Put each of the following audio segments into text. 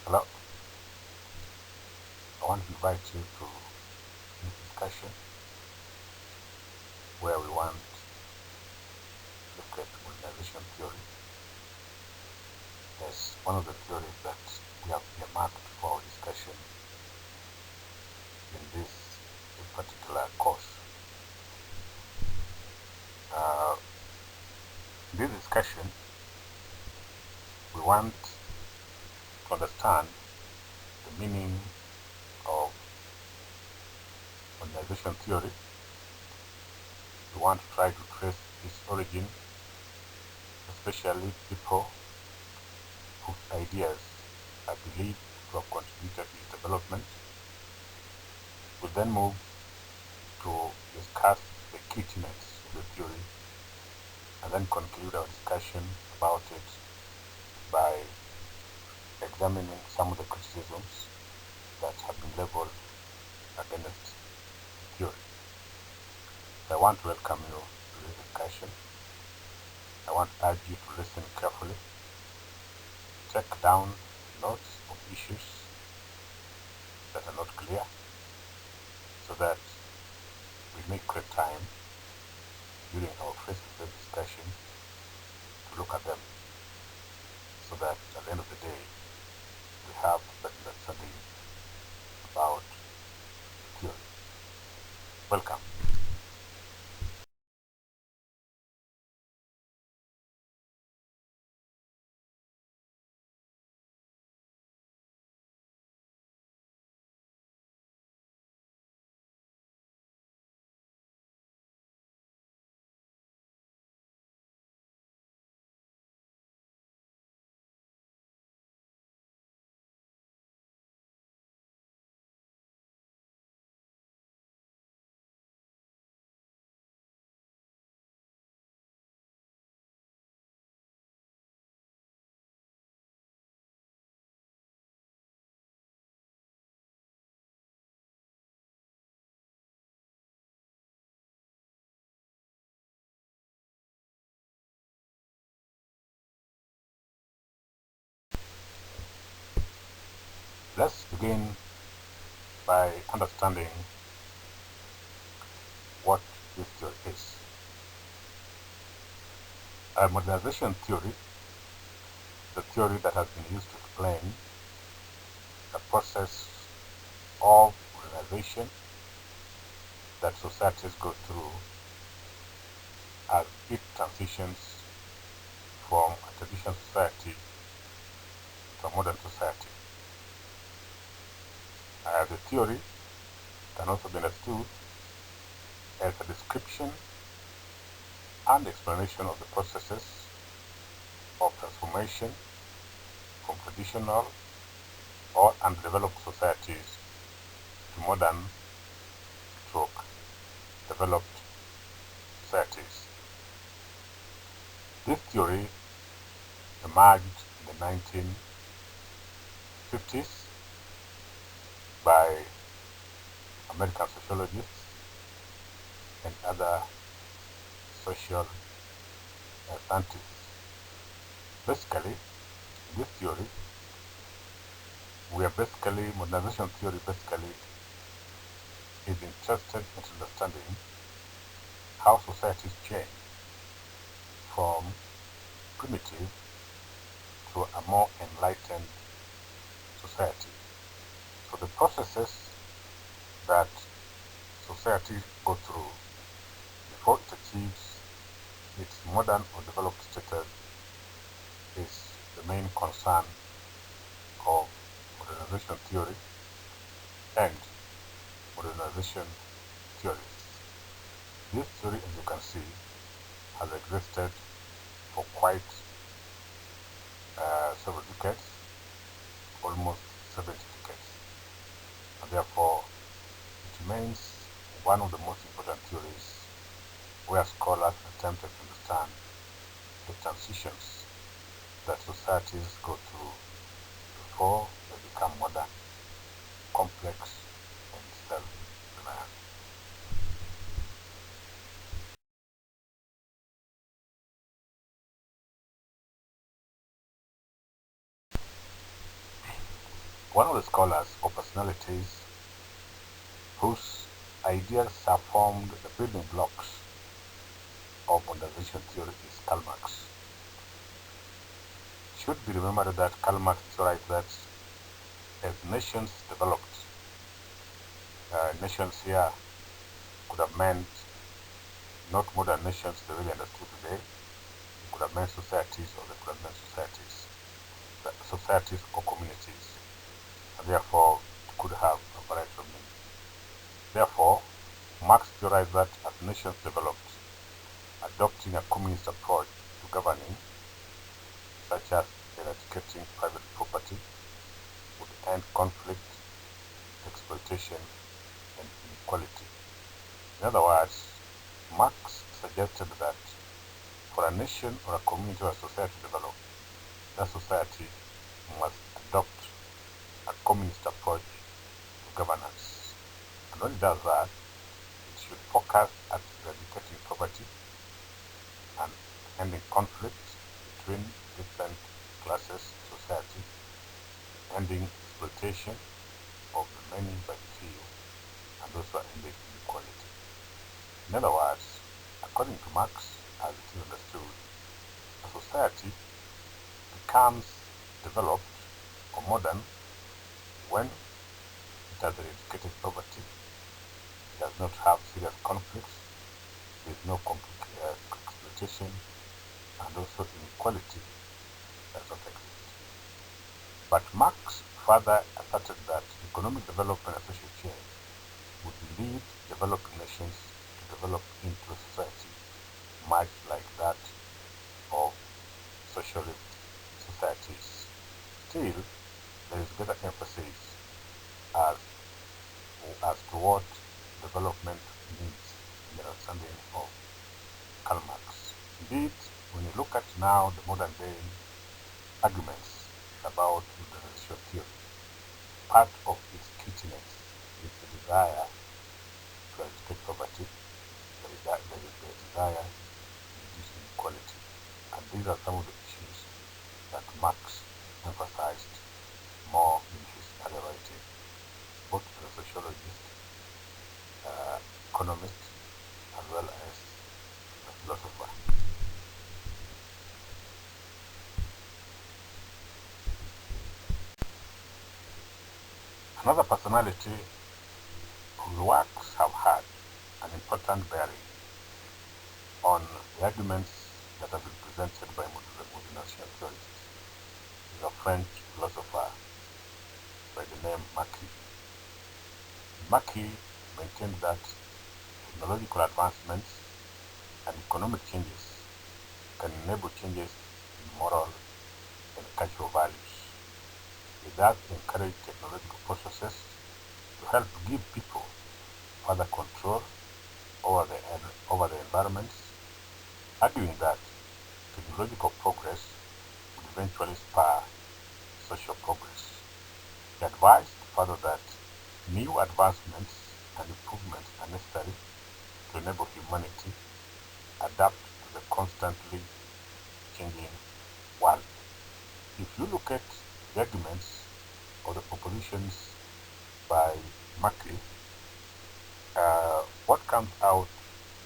Hello, I want to invite you to this discussion where we want to look at modernization theory as one of the theories that we have earmarked for our discussion in this particular course. In this discussion, we want to understand the meaning of modernization theory. We want to try to trace its origin, especially people whose ideas are believed to have contributed to its development. We'll then move to discuss the key tenets of the theory and then conclude our discussion about it by examining some of the criticisms that have been leveled against the theory. So I want to welcome you to this discussion. I want to urge you to listen carefully, take down notes of issues that are not clear, so that we make great time during our face-to-face discussion to look at them, so that at the end of the day we have a better understanding about theory. Welcome. Let's begin by understanding what this theory is. Modernization theory, the theory that has been used to explain the process of modernization that societies go through as it transitions from a traditional society to a modern society. The theory can also be understood as a description and explanation of the processes of transformation from traditional or undeveloped societies to modern stroke developed societies. This theory emerged in the 1950s by American sociologists and other social scientists. Basically, this theory, modernization theory basically is interested in understanding how societies change from primitive to a more enlightened society. So the processes that society go through before it achieves its modern or developed status is the main concern of modernization theory and modernization theorists. This theory, as you can see, has existed for quite several decades, almost 70 decades, and therefore it remains one of the most important theories where scholars attempted to understand the transitions that societies go through before they become modern, complex, and self-reliant. One of the scholars or personalities whose ideas have formed the building blocks of modernization theory is Karl Marx. It should be remembered that Karl Marx theorized that as nations developed, nations here could have meant not modern nations the way we understood today. It could have meant societies, or they could have meant societies or communities, and therefore it could have a variety of meanings. Therefore, Marx theorized that as nations developed, adopting a communist approach to governing, such as eradicating private property, would end conflict, exploitation, and inequality. In other words, Marx suggested that for a nation or a community or a society to develop, that society must adopt a communist approach to governance. And when it does that, it should focus at eradicating poverty and ending conflict between different classes in society, ending exploitation of the many by the few, and also ending inequality. In other words, according to Marx, as it is understood, a society becomes developed or modern when it has eradicated poverty, it does not have serious conflicts, there is no exploitation, and also inequality does not exist. But Marx further asserted that economic development and social change would lead developing nations to develop into a society much like that of socialist societies. Still, there is greater emphasis as to what development means in the understanding of Karl Marx. Indeed, when you look at now the modern day arguments about modernization theory, part of its key tenets is the desire to eradicate poverty, the desire to reduce inequality. And these are some of the issues that Marx emphasized more in his earlier writing, both as a sociologist, economist, as well as a philosopher. Another personality whose works have had an important bearing on the arguments that have been presented by modernization theorists is a French philosopher by the name Marquis. Marquis maintained that technological advancements and economic changes can enable changes in moral and cultural values. He thus encouraged technological processes to help give people further control over the environments, arguing that technological progress would eventually spur social progress. He advised further that new advancements and improvements are necessary to enable humanity adapt to the constantly changing world. If you look at the arguments or the propositions by Marquis, what comes out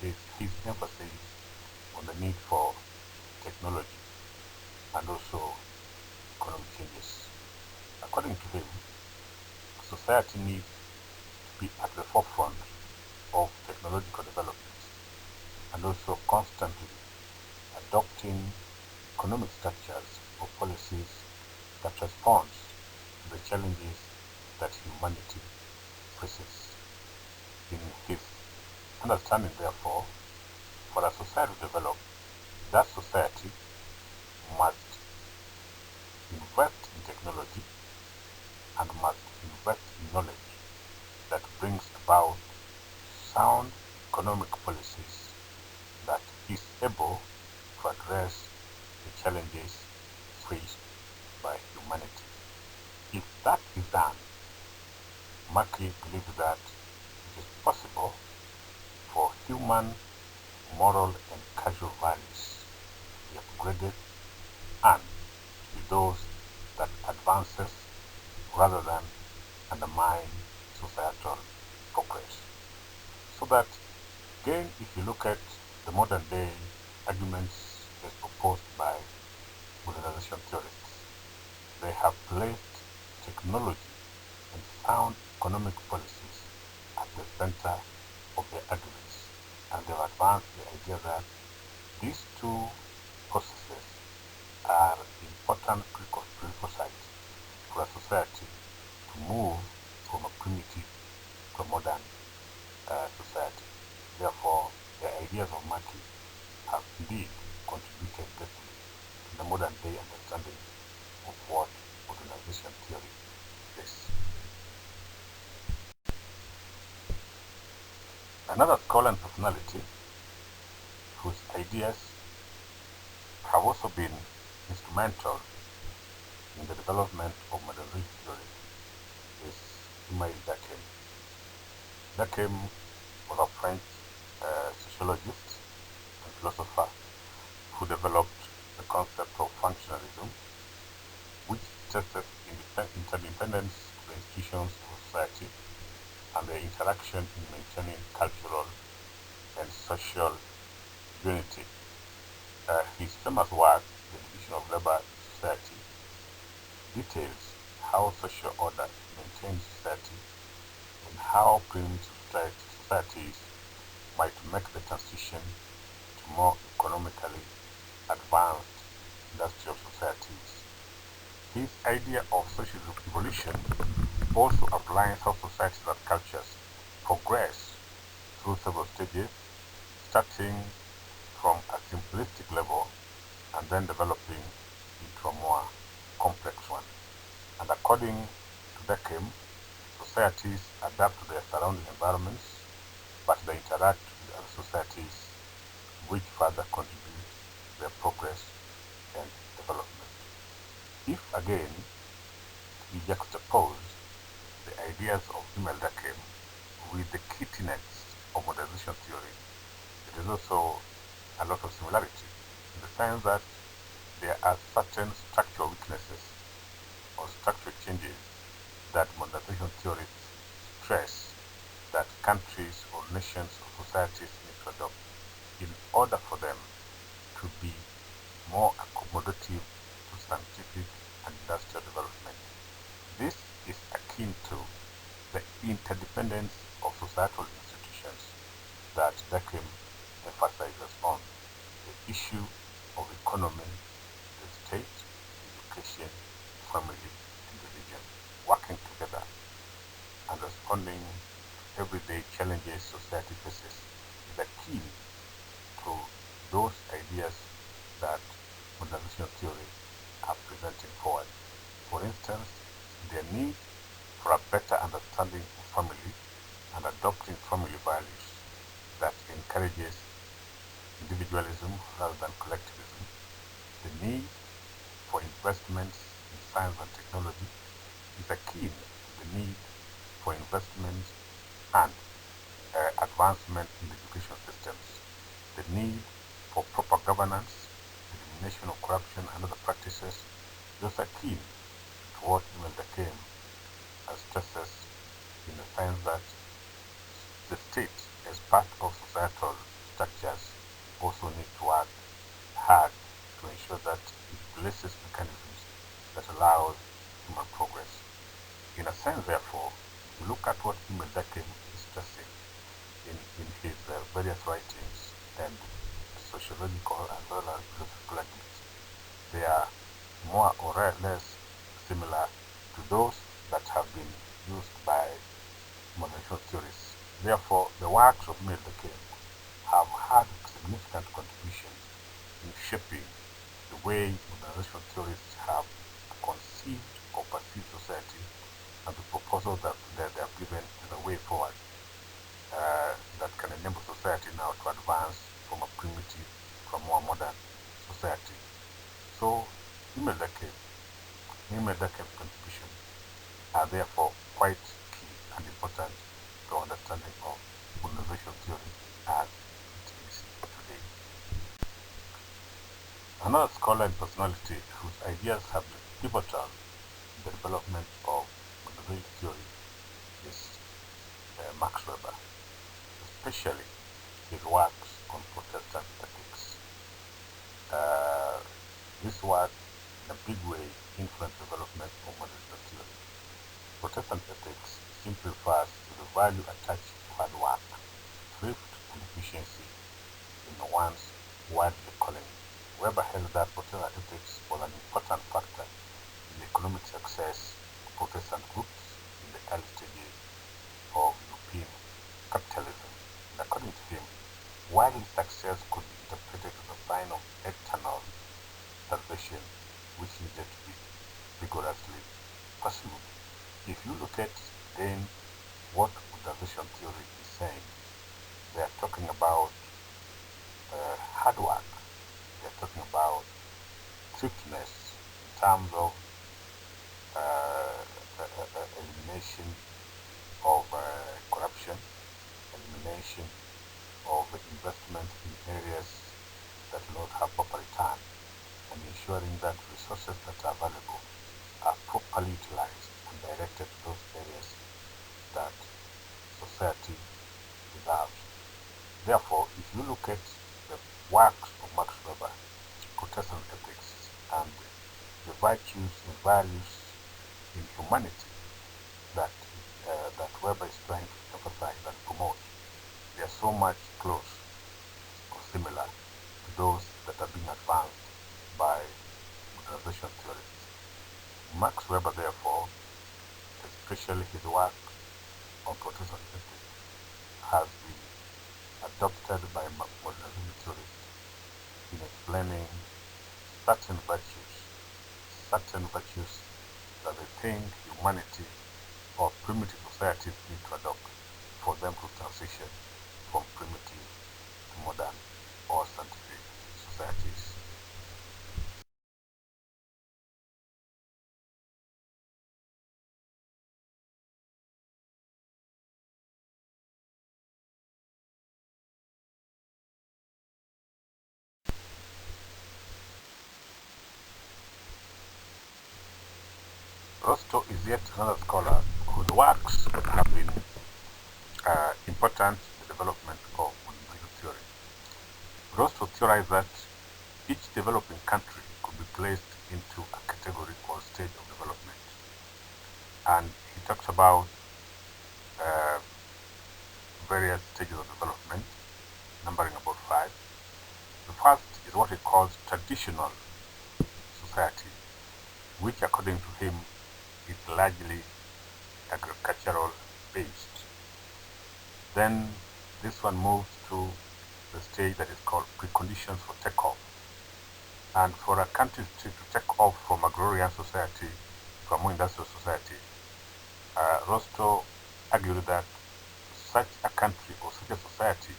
is his emphasis on the need for technology and also economic changes. According to him, society needs to be at the forefront of technological development and also constantly adopting economic structures or policies that respond to the challenges that humanity faces. In his understanding, therefore, for a society to develop, that society must invest in technology and must invest in knowledge that brings about sound economic policies that is able to address the challenges faced by humanity. If that is done, Marquis believed that it is possible for human moral and cultural values to be upgraded and to be those that advances rather than undermine societal progress. So that, again, if you look at the modern day arguments as proposed by modernization theorists, they have placed technology and sound economic policies at the center of their arguments, and they've advanced the idea that these two processes are important prerequisites for a society to move from a primitive to a modern society. Therefore, the ideas of Marquis have indeed contributed greatly to the modern day understanding of what modernization theory is. Another scholar and personality whose ideas have also been instrumental in the development of modernization theory is Immanuel Durkheim. Durkheim was a French sociologist and philosopher who developed the concept of functionalism, which stresses interdependence of the institutions of society and their interaction in maintaining cultural and social unity. His famous work, The Division of Labor in Society, details how social order maintains society and how primitive societies might make the transition to more economically advanced industrial societies. His idea of social evolution also outlines how societies and cultures progress through several stages, starting from a simplistic level and then developing into a more complex one. And according to Durkheim, societies adapt to their surrounding environments, but they interact with other societies, which further contribute to their progress and development. If again we juxtapose the ideas of Immanuel Durkheim with the key tenets of modernization theory, there is also a lot of similarity in the sense that there are certain structural weaknesses or structural changes that modernization theorists stress that countries or nations or societies need to adopt in order for them to be more accommodative to scientific and industrial development. This is akin to the interdependence of societal institutions that Durkheim emphasizes on: the issue of economy, the state, education, family, and religion working together and responding to everyday challenges society faces is the key to those ideas that modernization theory are presenting forward. For instance, the need for a better understanding of family and adopting family values that encourages individualism rather than collectivism, the need for investments in science and technology is akin to the need for investments and advancement in education systems, the need for proper governance, elimination of corruption and other practices. Those are keen to what Immanuel Durkheim stresses, in the sense that the state, as part of societal structures, also need to work hard to ensure that it places mechanisms that allow human progress. In a sense, therefore, if you look at what Immanuel Durkheim is stressing in his various writings and sociological as well as philosophical arguments, they are more or less similar to those that have been used by modernization theorists. Therefore, the works of Immanuel Durkheim have had significant contributions in shaping the way modernization theorists have conceived or perceived society and the proposals that they have given as a way forward that can enable society now to advance from a primitive to a more modern society. So, Immanuel Durkheim's contributions are therefore quite key and important to understanding of modernization theory as it is today. Another scholar and personality whose ideas have been pivotal in the development of influence development of modernization theory. Protestant ethics simply refers to the value attached to hard work, thrift, and efficiency in one's worldly calling. Weber held that Protestant ethics was an important factor in the economic success of Protestant groups in the early stages of European capitalism. And according to him, worldly success could be interpreted as a sign of eternal salvation, which needed to be vigorously pursued. If you look at then what modernization theory is saying, they are talking about hard work. They are talking about thriftiness in terms of elimination of corruption, elimination of investment in areas that do not have proper return, and ensuring that resources that are available are properly utilized and directed to those areas that society deserves. Therefore, if you look at the works of Max Weber, Protestant ethics, and the virtues and values in humanity that Weber is trying to emphasize and promote, they are so much close or similar to those that are being advanced by modernization theorists. Max Weber, therefore, especially his work on Protestant ethics, has been adopted by modernization theorists in explaining certain virtues that they think humanity or primitive societies need to adopt for them to transition from primitive to modern or scientific societies. Rostow is yet another scholar whose works have been important in the development of modernization theory. Rostow theorized that each developing country could be placed into a category or stage of development. And he talks about various stages of development, numbering about 5. The first is what he calls traditional society, which according to him is largely agricultural based. Then this one moves to the stage that is called preconditions for takeoff. And for a country to take off from agrarian society to a more industrial society, Rostow argued that such a country or such a society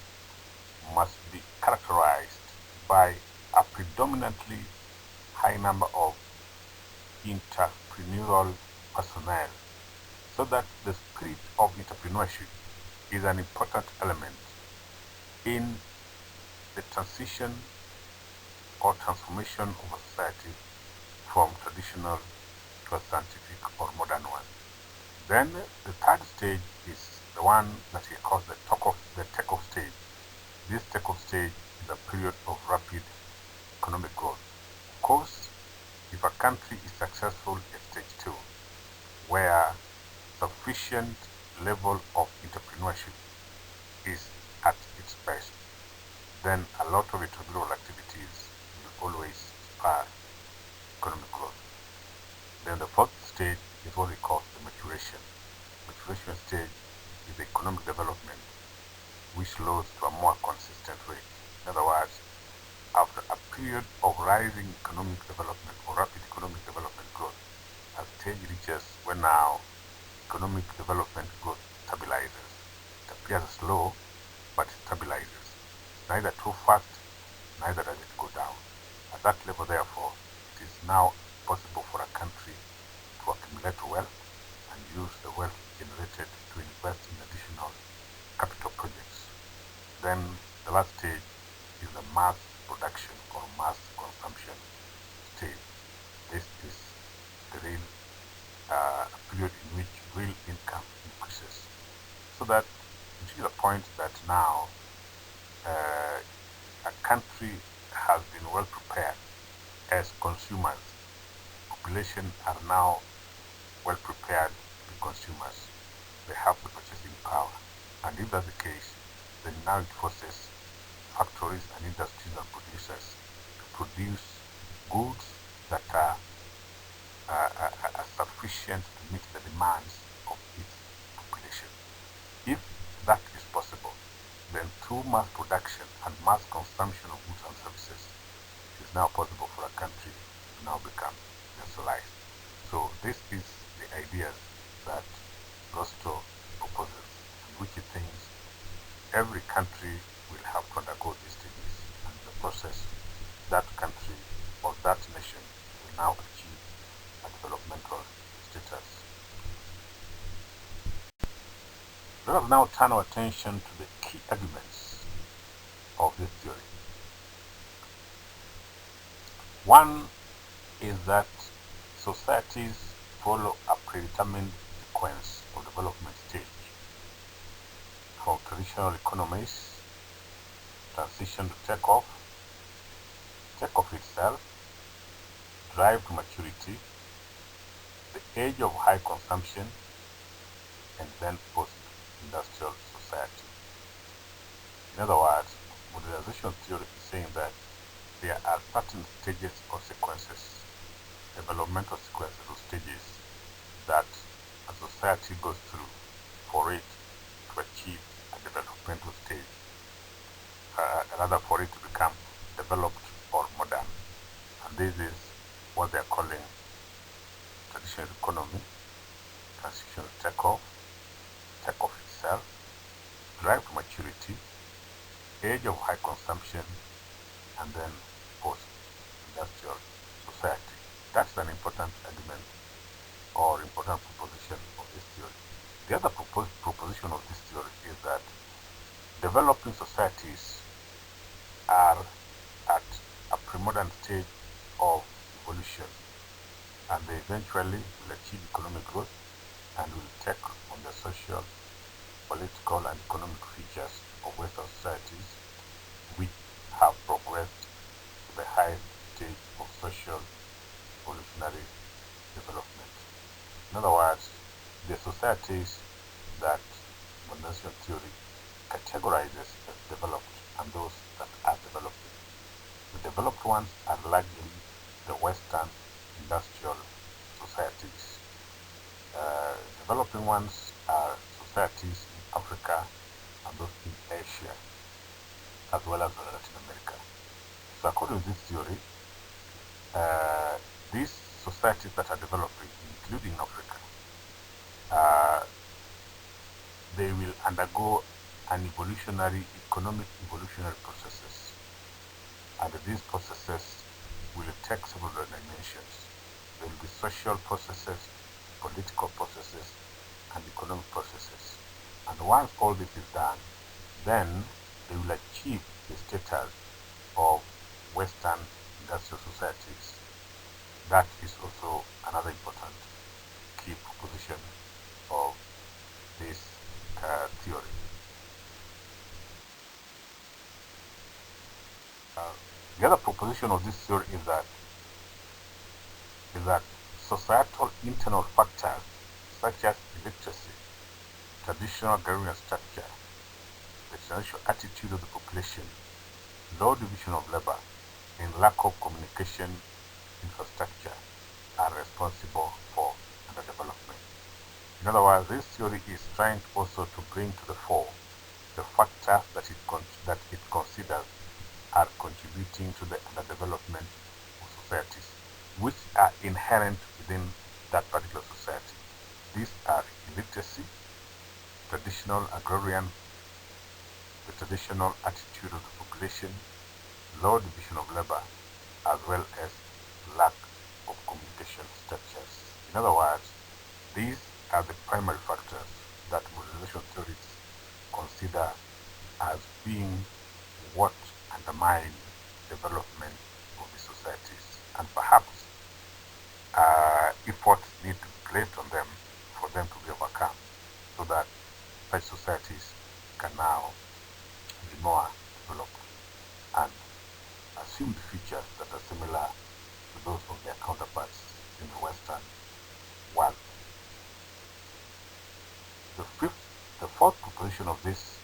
must be characterized by a predominantly high number of entrepreneurial personnel, so that the spirit of entrepreneurship is an important element in the transition or transformation of a society from traditional to a scientific or modern one. Then the third stage is the one that he calls the takeoff stage. This takeoff stage is a period of rapid economic growth. Of course, if a country is successful at stage 2, where sufficient level of entrepreneurship is at its best, then a lot of entrepreneurial activities will always spur economic growth. Then the fourth stage is what we call the maturation. Maturation stage is the economic development, which slows to a more consistent rate. In other words, after a period of rising economic development or rapid economic development growth, a stage reaches when now economic development growth stabilizes. It appears slow, but it stabilizes. Neither too fast, neither does it go down. At that level, therefore, it is now possible for a country to accumulate wealth and use the wealth generated to invest in additional capital projects. Then the last stage is the mass production or mass consumption stage. This is the real period in which real income increases. So that it is a point that now a country has been well prepared as consumers to population are now well prepared to be consumers. They have the purchasing power. And if that's the case, then now it forces factories and industries and producers to produce goods that are sufficient to meet the demands of its population. If that is possible, then through mass production and mass consumption of goods and services, it is now possible for a country to now become industrialized. So this is the ideas that Rostow proposes, in which he thinks every country will have to undergo these stages, and in the process, that country or that nation will now achieve a developmental status. Let us now turn our attention to the key arguments of this theory. One is that societies follow a predetermined sequence of development stage, from traditional economies, transition to takeoff itself, drive to maturity, the age of high consumption, and then post-industrial society. In other words, modernization theory is saying that there are certain stages or sequences, developmental sequences or stages, that a society goes through for it to achieve a developmental stage, rather for it to become developed or modern. And this is what they are calling traditional economy, transition to takeoff itself, drive to maturity, age of high consumption, and then post-industrial society. That's an important argument or important proposition of this theory. The other proposition of this theory is that developing societies are at a pre-modern stage of evolution, and they eventually will achieve economic growth and will take on the social, political, and economic features of Western societies, which have progressed to the highest stage of social evolutionary development. In other words, the societies that modernization theory categorizes as developed and those that are developing. The developed ones are largely the Western industrial societies. Developing ones are societies in Africa and those in Asia, as well as Latin America. So according to this theory, these societies that are developing, including Africa, they will undergo an economic evolutionary processes. And these processes will take several dimensions. There will be social processes, political processes, and economic processes. And once all this is done, then they will achieve the status of Western industrial societies. That is also another important key proposition of this theory. The other proposition of this theory is that societal internal factors such as illiteracy, traditional agrarian structure, the traditional attitude of the population, low division of labor, and lack of communication infrastructure are responsible for underdevelopment. In other words, this theory is trying also to bring to the fore the factors that it considers are contributing to the underdevelopment of societies, which are inherent within that particular society. These are illiteracy, traditional agrarian, the traditional attitude of the population, low division of labor, as well as lack of communication structures. In other words, these are the primary factors that modernization theorists consider as being what undermine development of the societies, and perhaps efforts need to be placed on them for them to be overcome, so that such societies can now be more developed and assume features that are similar to those of their counterparts in the West. conclusion of this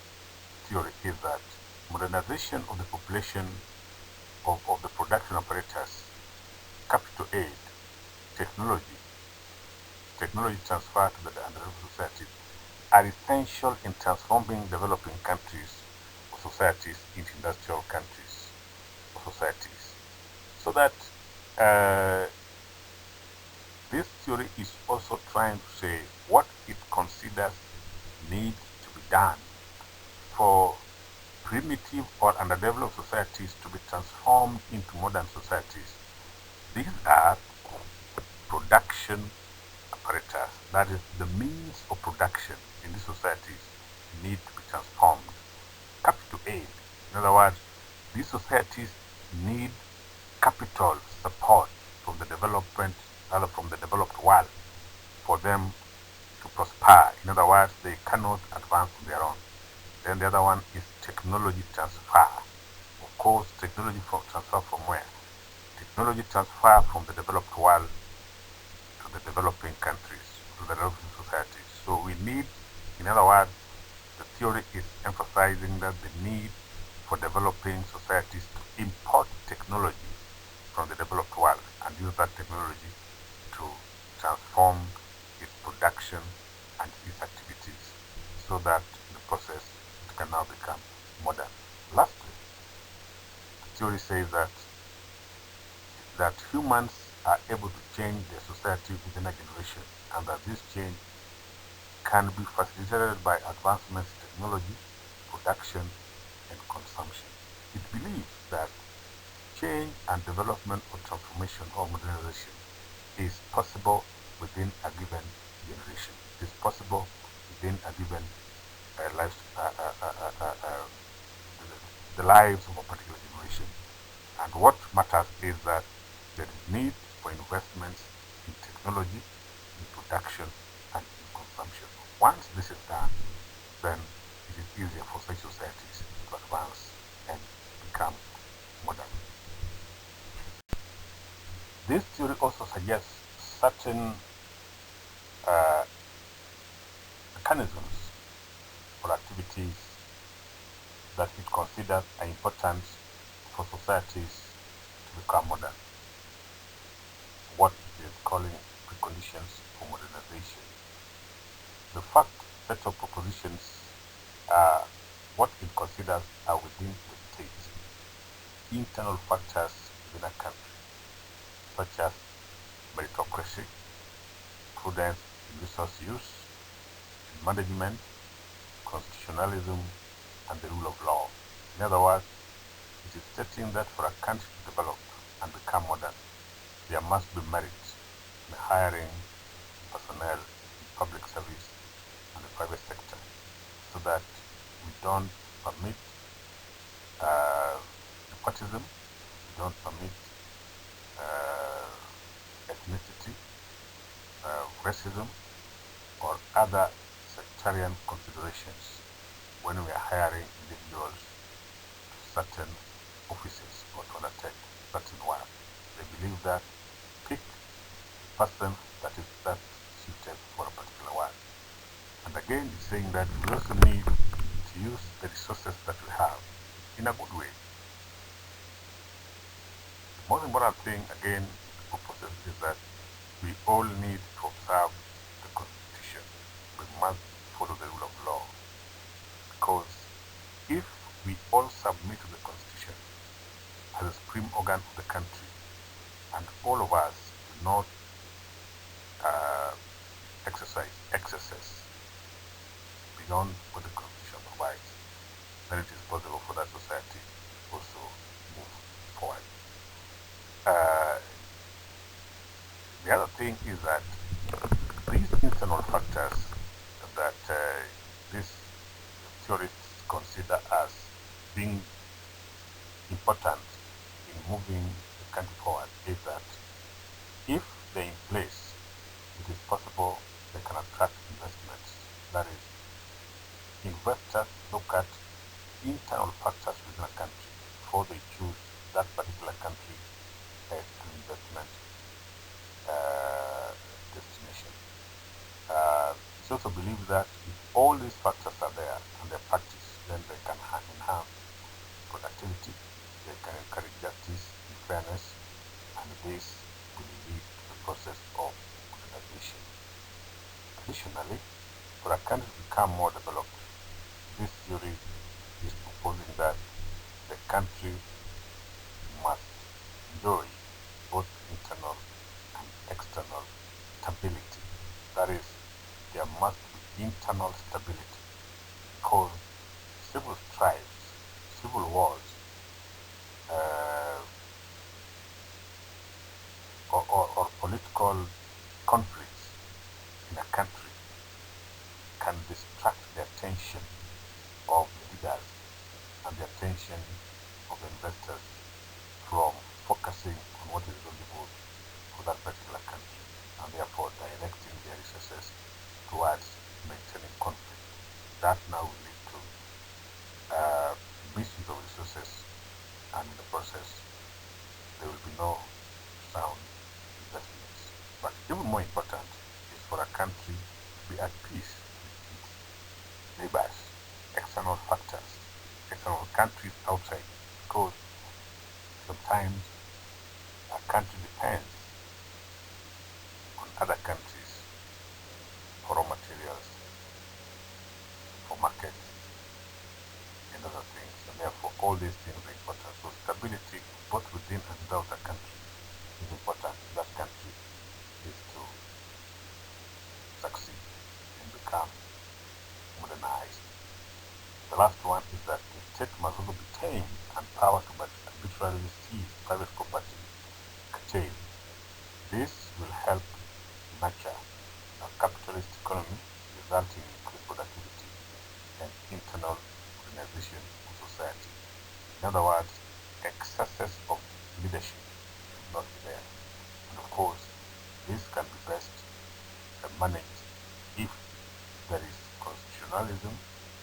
theory is that modernization of the population of the production apparatus, capital aid, technology transfer to the underdeveloped societies are essential in transforming developing countries or societies into industrial countries or societies. So that this theory is also trying to say what it considers need to be done for primitive or underdeveloped societies to be transformed into modern societies. These are production apparatus, that is, the means of production in these societies need to be transformed. Capital aid, in other words, these societies need capital support from the development, rather from the developed world, for them to prosper. In other words, they cannot advance on their own. Then the other one is technology transfer. Of course, technology transfer from where? Technology transfer from the developed world to the developing countries, to the developing societies. So we need, in other words, the theory is emphasizing that the need for developing societies to import technology from the developed world and use that technology to transform its production and its activities so that in the process it can now become modern. Lastly, the theory says that humans are able to change their society within a generation and that this change can be facilitated by advancements in technology, production, and consumption. It believes that change and development or transformation or modernization is possible within a given generation. It is possible within a given the lives of a particular generation. And what matters is that there is need for investments in technology, in production, and in consumption. Once this is done, then it is easier for such societies to advance and become modern. This theory also suggests certain mechanisms or activities that it considers are important for societies to become modern. What it is calling preconditions for modernization. The first set of propositions are what it considers are within the state, internal factors within a country, such as meritocracy, prudence in resource use, in management, constitutionalism, and the rule of law. In other words, it is stating that for a country to develop and become modern, there must be merit in hiring personnel in public service and the private sector, so that we don't permit nepotism, we don't permit ethnicity, racism, or other sectarian considerations when we are hiring individuals to certain offices or to undertake certain work. They believe that pick the person that is best suited for a particular work. And again, it's saying that we also need to use the resources that we have in a good way. The most important thing, again, the purpose is that we all need to observe the Constitution. We must follow the rule of law. Because if we all submit to the Constitution as a supreme organ of the country, and all of us do not exercise excesses beyond what the Constitution provides, then it is possible for that society also move forward. The other thing is that these internal factors that these theorists consider as being important in moving the country forward is that if they're in place, it is possible they can attract investments. That is, investors look at internal factors within a country before they choose that particular country as an investment destination. It's also believed that if all these factors are there and Additionally, for a country to become more developed, this theory is proposing that the country must enjoy both internal and external stability. That is, there must be internal stability, because civil strifes, civil wars, or political conflicts in a country can distract the attention of leaders and the attention of investors from focusing on what is really good for that particular country, and therefore directing their resources towards maintaining conflict. That now will lead to misuse of resources, and in the process there will be no sound investments. But even more important is for a country to be at peace with its neighbors, external factors, external countries outside, because sometimes a country depends on other countries for raw materials, for markets, and other things, and therefore all these things are important. So stability both within and without a country is important. That country is to succeed and become modernized. The last one is that the state must also be tamed and power to arbitrarily seize private property curtailed. This will help nurture a capitalist economy, resulting in increased productivity and internal organization of society. In other words, excesses of leadership should not be there. And of course, this can be best managed if there is constitutionalism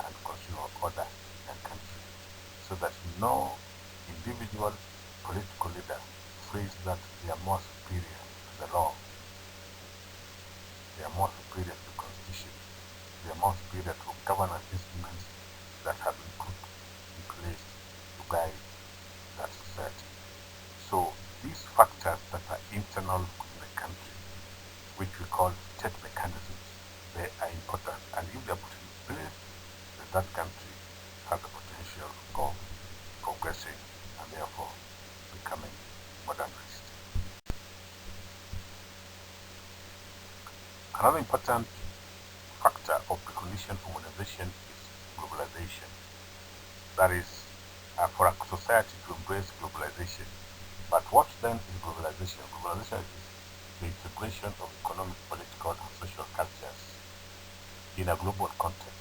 and constitutional order in a country, so that no individual political leader feels that they are more superior to the law, they are more superior to the constitution, they are more superior to governance instruments that have been put in place to guide that society. So these factors that are internal in the country, which we call state mechanisms, they are important, and if they are put in place, then that country has the potential of progressing and therefore becoming modernized. Another important factor of precondition for modernization is globalization. That is, for a society to embrace globalization. But what then is globalization? Globalization is the integration of economic, political, and social cultures in a global context.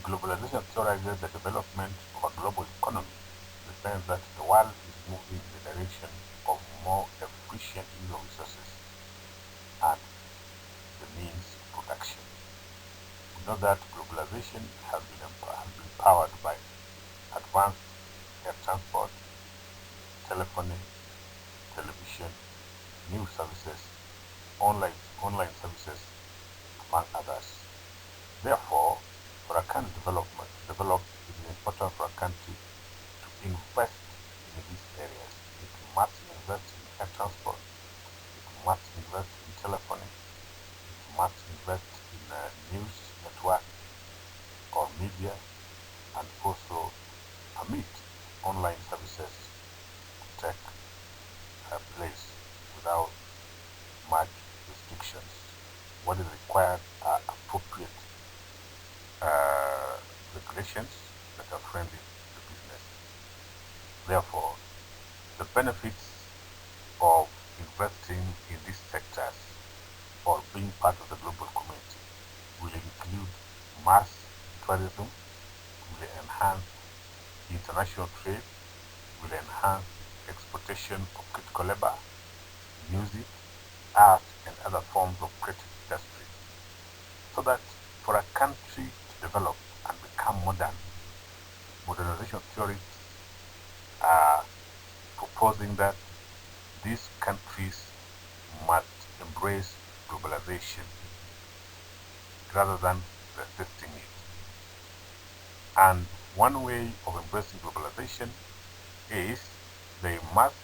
Globalization theorizes the development of a global economy in the sense that the world is moving in the direction of more efficient use of resources and the means of production. We know that globalization has been powered by advanced air transport, telephony, television, news services, online services, among others. Therefore, for a country to develop, it is important for a country to invest in these areas. It must invest in air transport, it must invest in telephony, it must invest in news network or media, and also permit online services to take place without much restrictions. What is required are appropriate regulations that are friendly to business. Therefore, the benefits of investing in these sectors or being part of the global community will include mass tourism, will enhance international trade, will enhance exportation of critical labor, music, art, and other forms of creative industry. So that for a country to develop and become modern, modernization theorists are proposing that these countries must embrace globalization rather than resisting it. And one way of embracing globalization is they must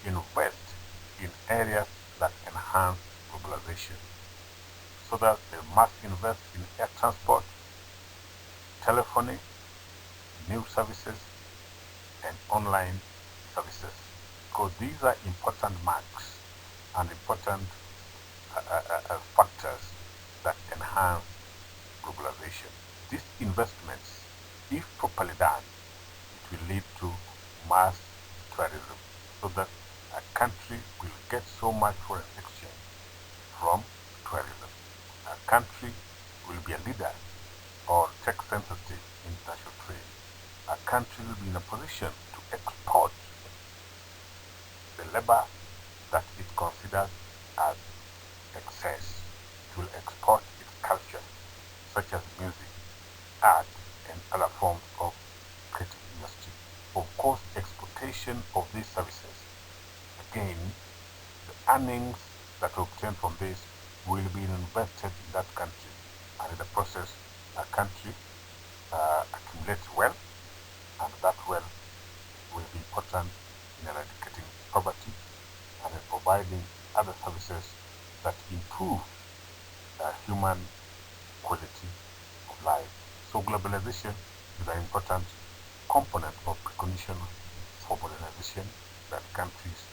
invest in areas that enhance globalization, so that they must invest in air transport, telephony, new services, and online services, because these are important marks and important factors that enhance globalization. These investments, if properly done, it will lead to mass tourism, so that a country will get so much foreign exchange from tourism. A country will be a leader or tech sensitive in international trade. A country will be in a position to export the labor that it considers as excess. It will export its culture, such as music, art, and other forms of creative industry. Of course, exportation of these services, again, the earnings that are obtained from this will be invested in that country, and in the process, a country accumulates wealth, and that wealth will be important in eradicating poverty and in providing other services that improve human quality of life. So globalization is an important component or precondition for modernization that countries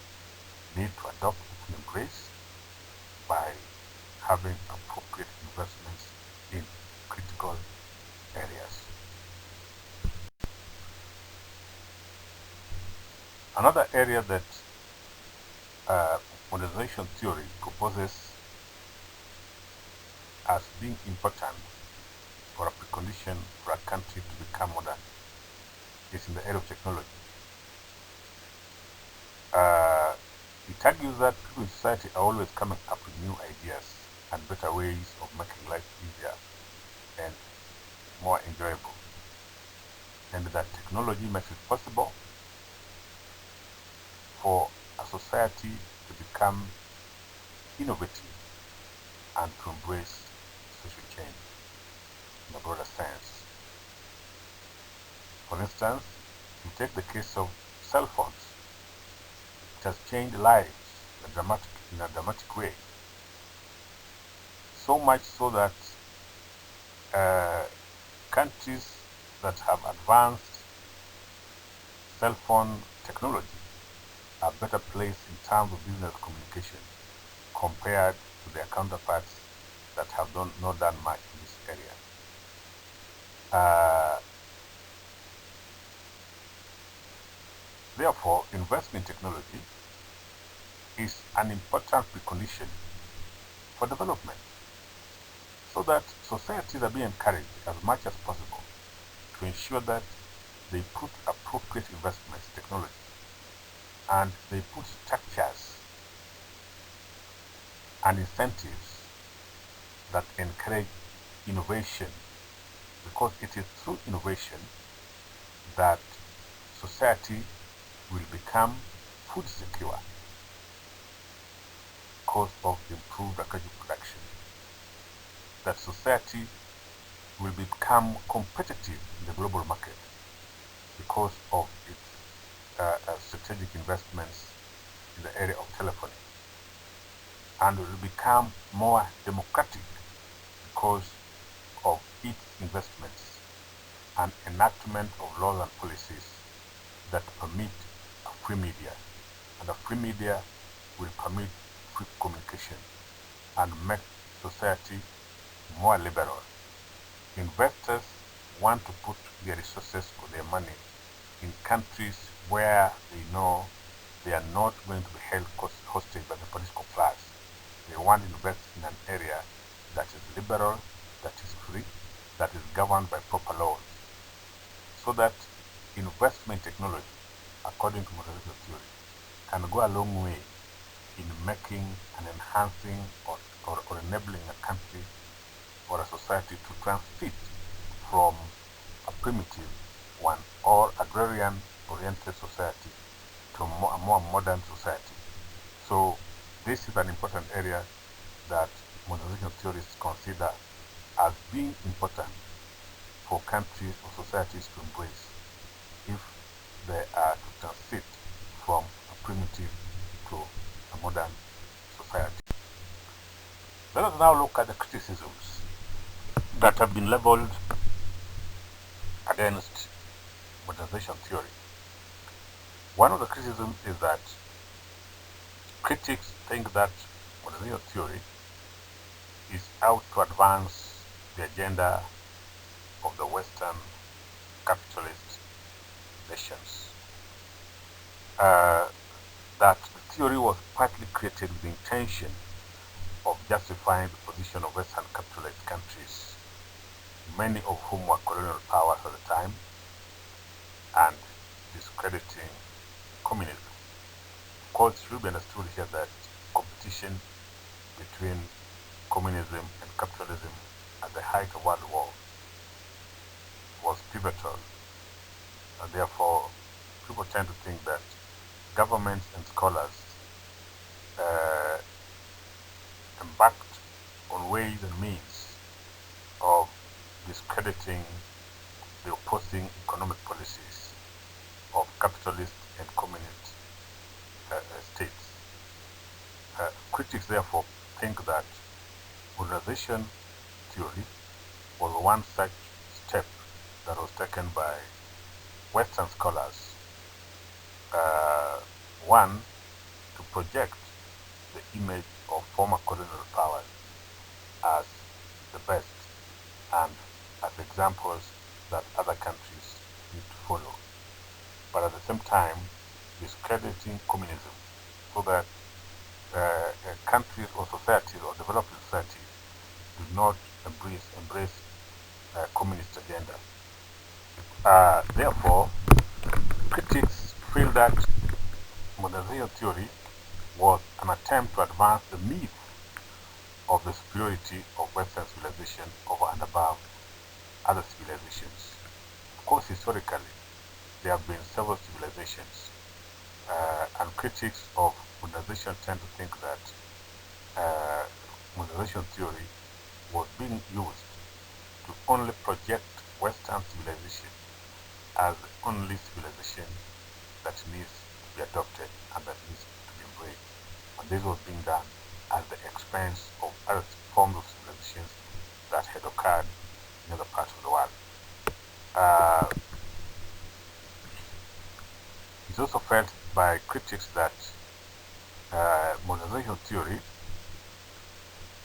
need to adopt and embrace by having appropriate investments in critical areas. Another area that modernization theory proposes as being important or a precondition for a country to become modern is in the area of technology. It argues that people in society are always coming up with new ideas and better ways of making life easier and more enjoyable, and that technology makes it possible for a society to become innovative and to embrace social change in a broader sense. For instance, you take the case of cell phones. It has changed lives in a dramatic way. So much so that countries that have advanced cell phone technology are better placed in terms of business communication compared to their counterparts that have not done much in this area. Therefore, investment in technology is an important precondition for development, so that societies are being encouraged as much as possible to ensure that they put appropriate investments in technology and they put structures and incentives that encourage innovation, because it is through innovation that society will become food secure because of improved agricultural production, that society will become competitive in the global market because of its strategic investments in the area of telephony, and will become more democratic because of its investments and enactment of laws and policies that permit a free media, and a free media will permit free communication and make society more liberal. Investors want to put their resources or their money in countries where they know they are not going to be held hostage by the political class. They want to invest in an area that is liberal, that is free, that is governed by proper laws, so that investment technology, according to modernization theory, can go a long way in making and enhancing or enabling a country or a society to transit from a primitive one or agrarian-oriented society to a more modern society. So this is an important area that modernization theorists consider as being important for countries or societies to embrace if they are to transit from a primitive to a modern society. Let us now look at the criticisms that have been leveled against modernization theory. One of the criticisms is that critics think that modernization theory is out to advance the agenda of the Western capitalist nations. That the theory was partly created with the intention of justifying the position of Western capitalist countries, many of whom were colonial powers at the time, and discrediting communism. Of course, it should be understood here that competition between communism and capitalism at the height of World War was pivotal, and therefore people tend to think that governments and scholars embarked on ways and means of discrediting the opposing economic policies of capitalist and communist states. Critics therefore think that modernization theory was one such step that was taken by Western scholars. One, to project the image of former colonial powers as the best and as examples that other countries need to follow, but at the same time discrediting communism, so that countries or societies or developing societies do not embrace communist agenda. Therefore, critics feel that modernization theory was an attempt to advance the myth of the superiority of Western civilization over and above other civilizations. Of course, historically, there have been several civilizations, and critics of modernization tend to think that modernization theory was being used to only project Western civilization as the only civilization that needs to be adopted and that needs to be embraced. And this was being done at the expense of other forms of civilizations that had occurred in other parts of the world. It's also felt by critics that modernization theory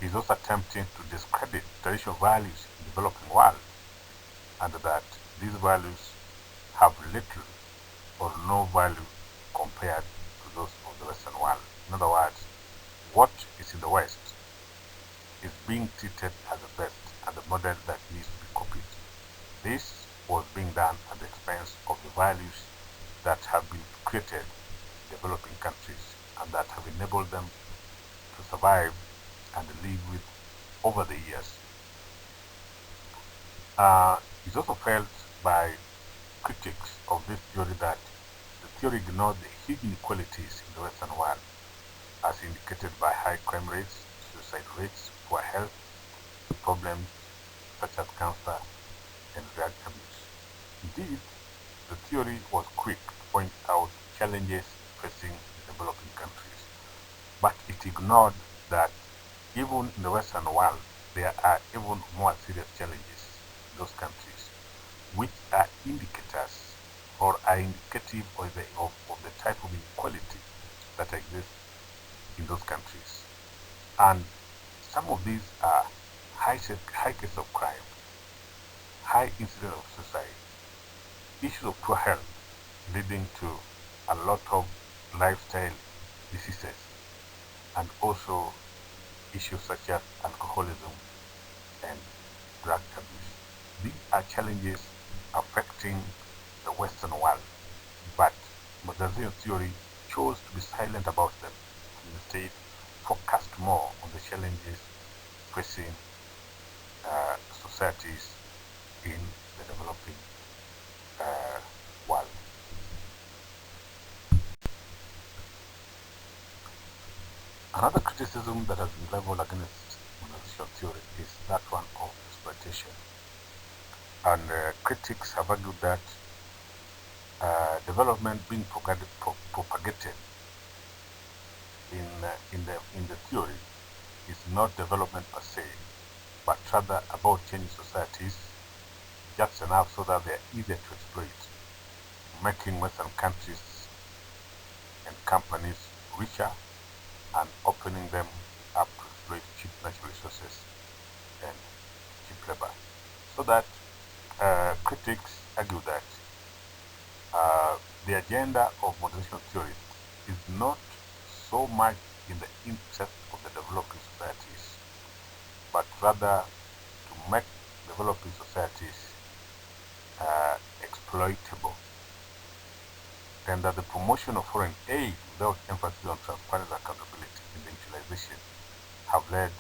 is also attempting to discredit traditional values in the developing world, and that these values have little or no value compared to those of the Western world. In other words, what is in the West is being treated as the best and the model that needs to be copied. This was being done at the expense of the values that have been created in developing countries and that have enabled them to survive and live with over the years. It's also felt by critics of this theory that the theory ignored the huge inequalities in the Western world, as indicated by high crime rates, suicide rates, poor health, problems such as cancer and drug abuse. Indeed, the theory was quick to point out challenges facing the developing countries, but it ignored that even in the Western world, there are even more serious challenges in those countries, which are indicators or are indicative of the type of inequality that exists in those countries. And some of these are high case of crime, high incidence of suicide, issues of poor health leading to a lot of lifestyle diseases, and also issues such as alcoholism and drug abuse. These are challenges affecting the Western world, but modernization theory chose to be silent about them and instead focused more on the challenges facing societies in the developing world. Another criticism that has been leveled against modernization theory is that one of exploitation. And critics have argued that development being propagated in the theory is not development per se, but rather about changing societies just enough so that they are easier to exploit, making Western countries and companies richer and opening them up to exploit cheap natural resources and cheap labor. So that critics argue that the agenda of modernization theory is not so much in the interest of the developing societies, but rather to make developing societies exploitable, and that the promotion of foreign aid without emphasis on transparency and accountability in the utilization have led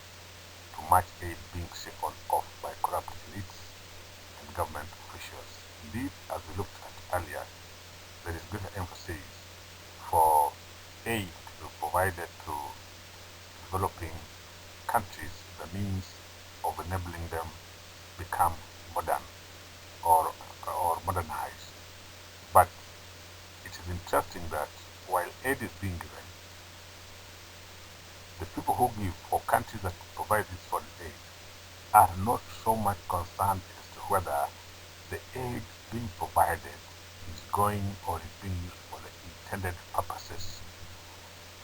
to much aid being siphoned off by corrupt elites and government officials. Indeed, as we looked at earlier, there is greater emphasis for aid to be provided to developing countries, the means of enabling them become modern or modernized. But it is interesting that while aid is being given, the people who give or countries that provide this foreign aid are not so much concerned as to whether the aid being provided is going or is being used for the intended purposes.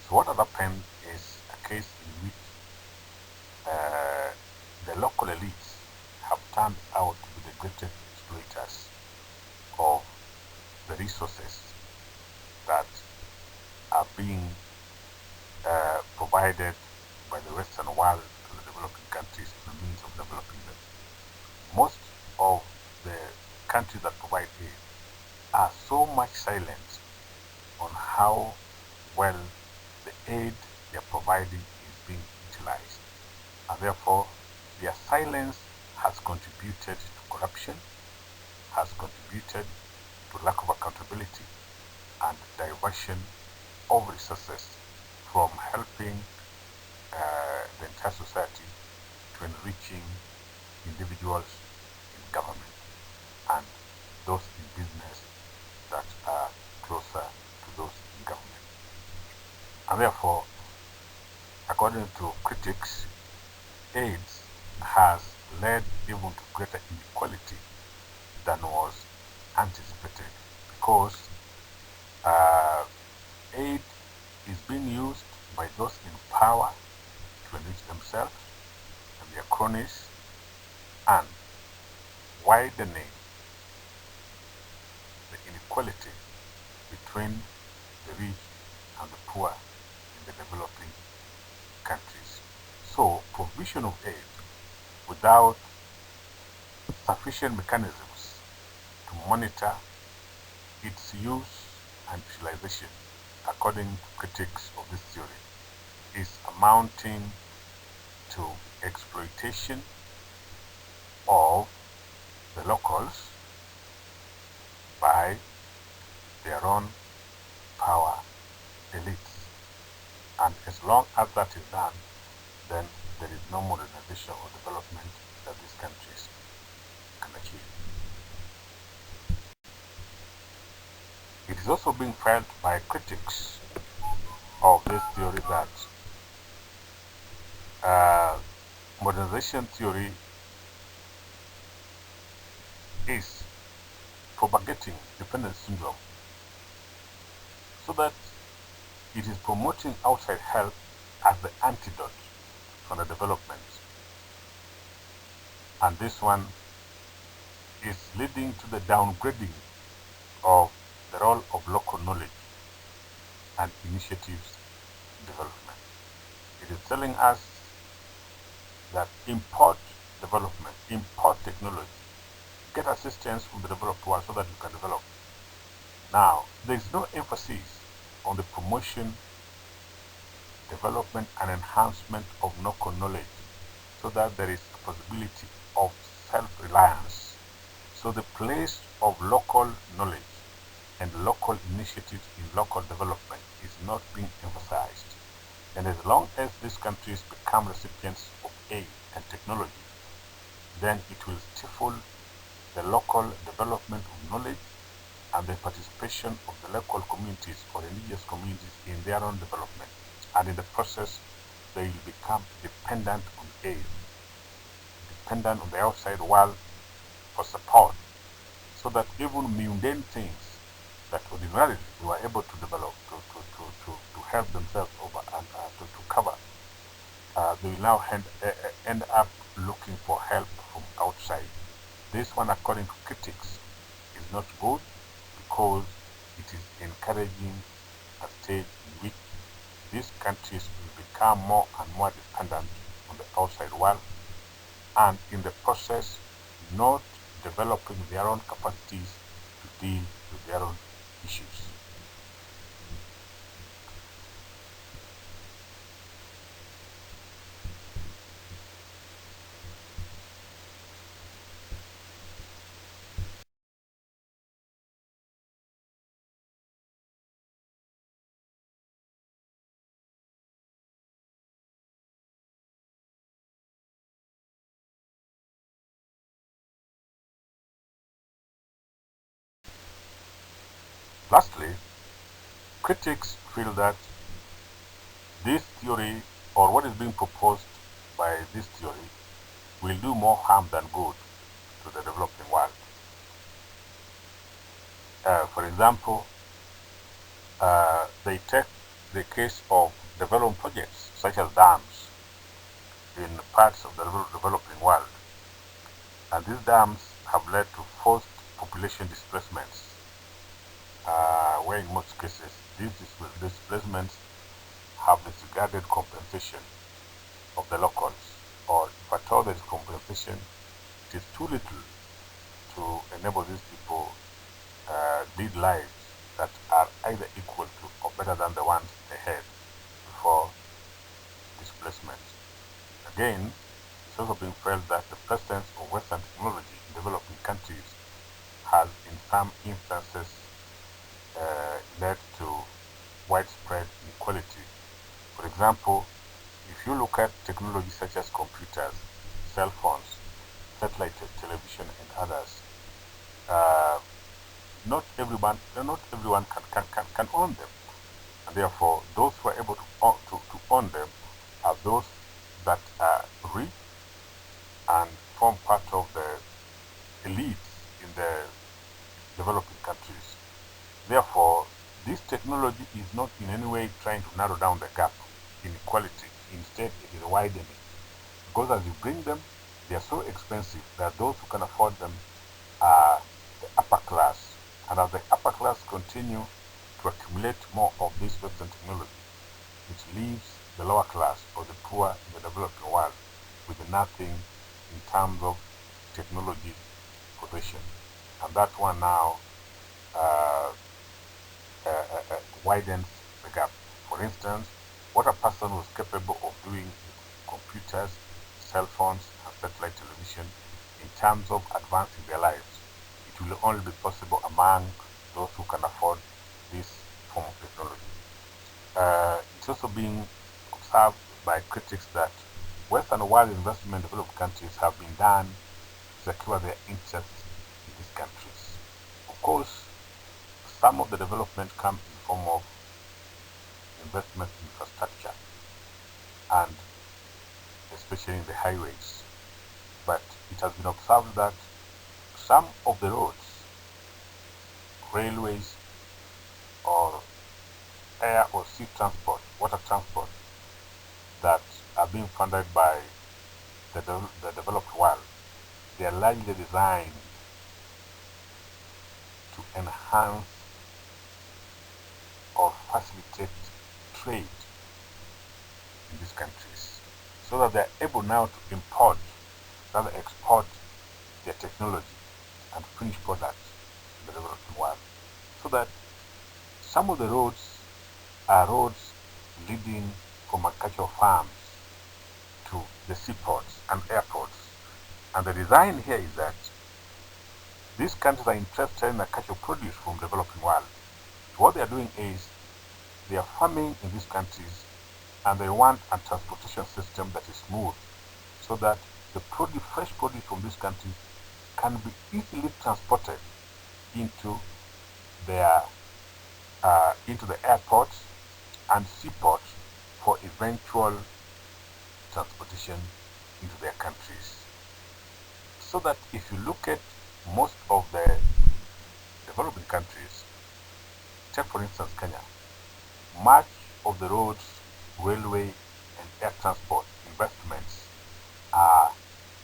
So what has happened is a case in which the local elites have turned out to be the greatest exploiters of the resources that are being provided by the Western world to the developing countries as a means of developing them. Most of the countries that provide aid are so much silent on how well the aid they are providing is being utilized, and therefore their silence has contributed to corruption, has contributed to lack of accountability and diversion of resources from helping the entire society to enriching individuals in government and those in business that are closer to those in government. And therefore, according to critics, AIDS has led even to greater inequality than was anticipated, because aid is being used by those in power to enrich themselves and their cronies, and widening the inequality between the rich and the poor in the developing countries. So provision of aid without sufficient mechanisms to monitor its use and utilization, according to critics of this theory, is amounting to exploitation of the locals by their own power elites. And as long as that is done, then there is no modernization or development that these countries can achieve. It is also being felt by critics of this theory that modernization theory is propagating dependence syndrome, so that it is promoting outside help as the antidote for the development. And this one is leading to the downgrading of the role of local knowledge and initiatives in development. It is telling us that import development, import technology, get assistance from the developed world so that you can develop. Now, there is no emphasis on the promotion, development, and enhancement of local knowledge, so that there is a possibility of self-reliance. So the place of local knowledge and local initiatives in local development is not being emphasized. And as long as these countries become recipients of aid and technology, then it will stifle the local development of knowledge and the participation of the local communities or religious communities in their own development. And in the process, they will become dependent on aid, dependent on the outside world for support, so that even mundane things that ordinarily they were able to develop to help themselves over and to cover, they will now end up looking for help from outside. This one, according to critics, is not good because it is encouraging a stage in which these countries will become more and more dependent on the outside world, and in the process not developing their own capacities to deal with their own issues. Lastly, critics feel that this theory, or what is being proposed by this theory, will do more harm than good to the developing world. For example, they take the case of development projects such as dams in parts of the developing world, and these dams have led to forced population displacements, where in most cases these displacements have disregarded compensation of the locals, or if at all there is compensation, it is too little to enable these people lead lives that are either equal to or better than the ones they had before displacement. Again, it's also been felt that the presence of Western technology in developing countries has in some instances led to widespread inequality. For example, if you look at technology such as computers, cell phones, satellite television, and others, not everyone can own them, and therefore those who are able to own them are those that are rich and form part of the elites in the developing countries. Therefore, this technology is not in any way trying to narrow down the gap in equality. Instead, it is widening, because as you bring them, they are so expensive that those who can afford them are the upper class, and as the upper class continue to accumulate more of this Western technology, which leaves the lower class or the poor in the developing world with nothing in terms of technology possession. And that one now widens the gap. For instance, what a person was capable of doing with computers, cell phones, and satellite television in terms of advancing their lives, it will only be possible among those who can afford this form of technology. It's also being observed by critics that Western world investment in developed countries have been done to secure their interests in these countries. Of course, some of the development comes in the form of investment in infrastructure, and especially in the highways. But it has been observed that some of the roads, railways, or air or sea transport, water transport, that are being funded by the developed world, they are largely designed to enhance or facilitate trade in these countries, so that they are able now to import, rather export their technology and finished products in the developing world. So that some of the roads are roads leading from agricultural farms to the seaports and airports. And the design here is that these countries are interested in agricultural produce from the developing world. So what they are doing is they are farming in these countries, and they want a transportation system that is smooth, so that the produce, fresh produce from these countries can be easily transported into their into the airports and seaports for eventual transportation into their countries. So that if you look at most of the developing countries, take for instance Kenya, much of the roads, railway, and air transport investments are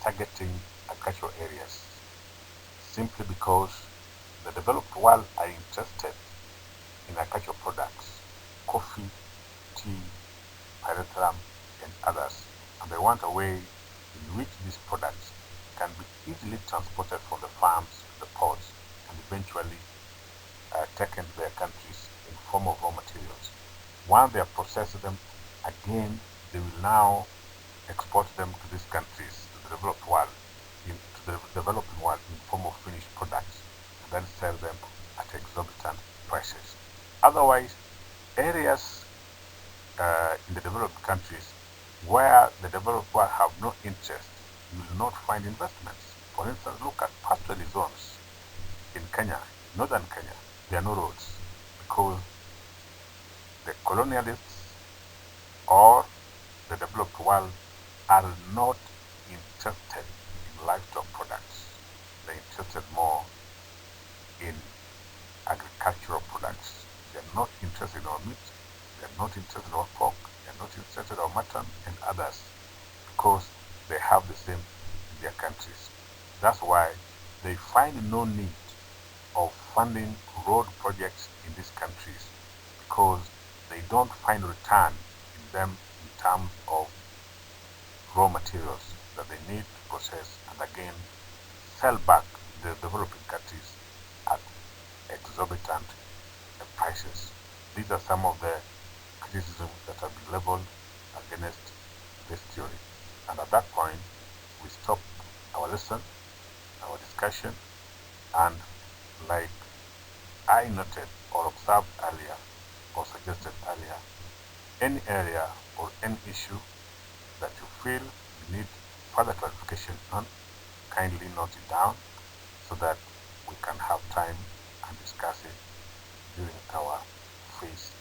targeting agricultural areas simply because the developed world are interested in agricultural products, coffee, tea, pyrethrum, and others, and they want a way in which these products can be easily transported from the farms to the ports and eventually taken to their countries in form of raw materials. Once they have processed them, again they will now export them to these countries, to the developed world, to the developing world in form of finished products, and then sell them at exorbitant prices. Otherwise, areas in the developed countries where the developed world have no interest, you will not find investments. For instance, look at pastorally zones in Kenya, northern Kenya. There are no roads because the colonialists or the developed world are not interested in livestock products. They're interested more in agricultural products. They're not interested in our meat. They're not interested in our pork. They're not interested in our mutton and others because they have the same in their countries. That's why they find no need of funding road projects in these countries because they don't find return in them in terms of raw materials that they need to process and again sell back to the developing countries at exorbitant prices. These are some of the criticisms that have been leveled against this theory. And at that point, we stop our lesson, our discussion, and like I noted or observed earlier or suggested earlier, any area or any issue that you feel you need further clarification on, kindly note it down so that we can have time and discuss it during our phase